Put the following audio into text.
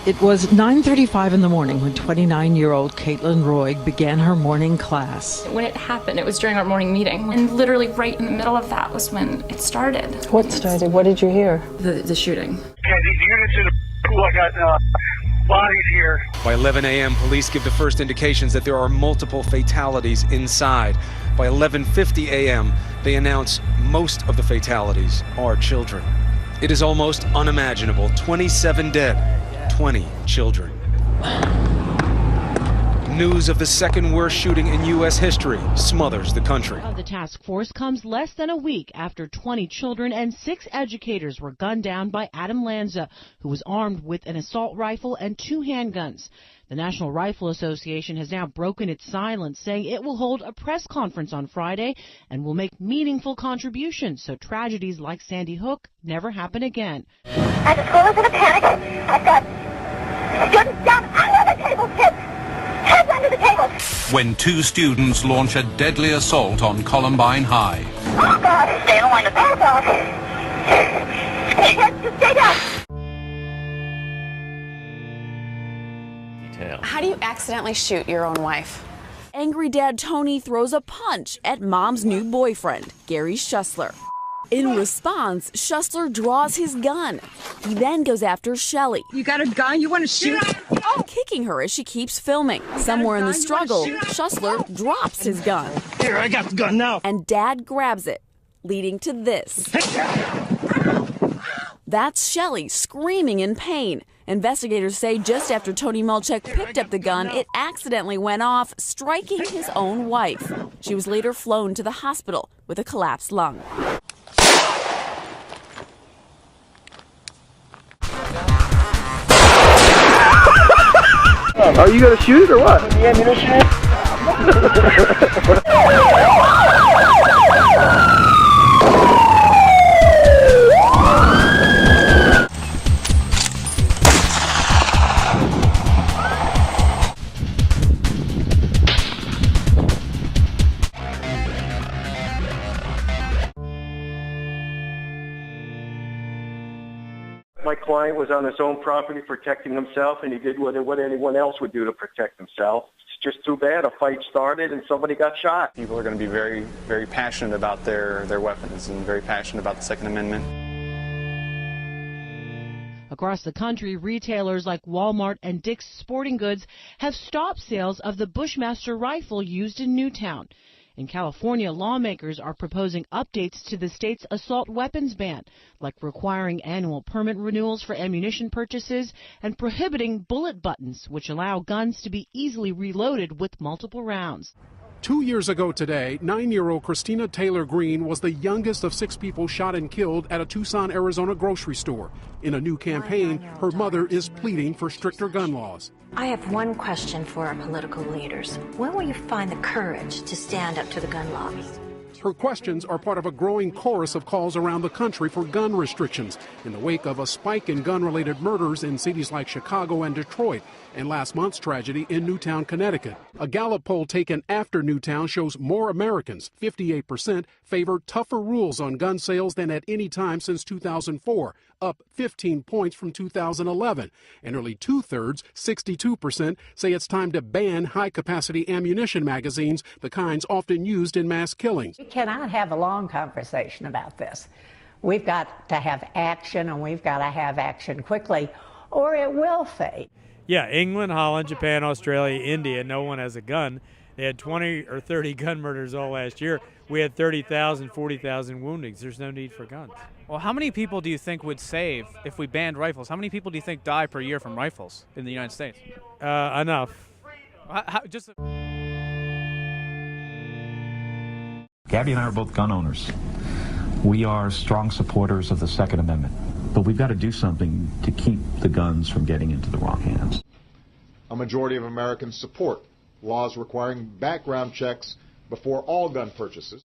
It was 9:35 in the morning when 29-year-old Caitlin Roig began her morning class. When it happened, it was during our morning meeting, and literally right in the middle of that was when it started. What started? What did you hear? The shooting. Yeah, these units in the pool, I got bodies here. By 11 a.m., police give the first indications that there are multiple fatalities inside. By 11:50 a.m., they announce most of the fatalities are children. It is almost unimaginable. 27 dead. 20 children. News of the second worst shooting in U.S. history smothers the country. The task force comes less than a week after 20 children and 6 educators were gunned down by Adam Lanza, who was armed with an assault rifle and 2 handguns. The National Rifle Association has now broken its silence, saying it will hold a press conference on Friday and will make meaningful contributions so tragedies like Sandy Hook never happen again. And the school is in a panic. I've got students down under the table, kids. Heads under the table. When 2 students launch a deadly assault on Columbine High. Oh, God. Stay in line. Oh, God. Kids, stay down. How do you accidentally shoot your own wife? Angry dad Tony throws a punch at mom's new boyfriend, Gary Schussler. In response, Schussler draws his gun. He then goes after Shelley. You got a gun? You want to shoot? Kicking her as she keeps filming. Somewhere in the struggle, Schussler drops his gun. Here, I got the gun now. And dad grabs it, leading to this. That's Shelley screaming in pain. Investigators say just after Tony Mulchek picked up the gun, it accidentally went off, striking his own wife. She was later flown to the hospital with a collapsed lung. Are you going to shoot it or what? The ammunition? My client was on his own property protecting himself, and he did what anyone else would do to protect himself. It's just too bad. A fight started and somebody got shot. People are going to be very, very passionate about their weapons and very passionate about the Second Amendment. Across the country, retailers like Walmart and Dick's Sporting Goods have stopped sales of the Bushmaster rifle used in Newtown. In California, lawmakers are proposing updates to the state's assault weapons ban, like requiring annual permit renewals for ammunition purchases and prohibiting bullet buttons, which allow guns to be easily reloaded with multiple rounds. 2 years ago today, 9-year-old Christina Taylor Green was the youngest of 6 people shot and killed at a Tucson, Arizona grocery store. In a new campaign, her mother is pleading for stricter gun laws. I have one question for our political leaders. When will you find the courage to stand up to the gun lobby? Her questions are part of a growing chorus of calls around the country for gun restrictions in the wake of a spike in gun-related murders in cities like Chicago and Detroit, and last month's tragedy in Newtown, Connecticut. A Gallup poll taken after Newtown shows more Americans, 58%, favor tougher rules on gun sales than at any time since 2004, up 15 points from 2011. And nearly 2/3, 62%, say it's time to ban high-capacity ammunition magazines, the kinds often used in mass killings. We cannot have a long conversation about this. We've got to have action, and we've got to have action quickly, or it will fade. Yeah, England, Holland, Japan, Australia, India, no one has a gun. They had 20 or 30 gun murders all last year. We had 30,000, 40,000 woundings. There's no need for guns. Well, how many people do you think would save if we banned rifles? How many people do you think die per year from rifles in the United States? Enough. Gabby and I are both gun owners. We are strong supporters of the Second Amendment, but we've got to do something to keep the guns from getting into the wrong hands. A majority of Americans support laws requiring background checks before all gun purchases.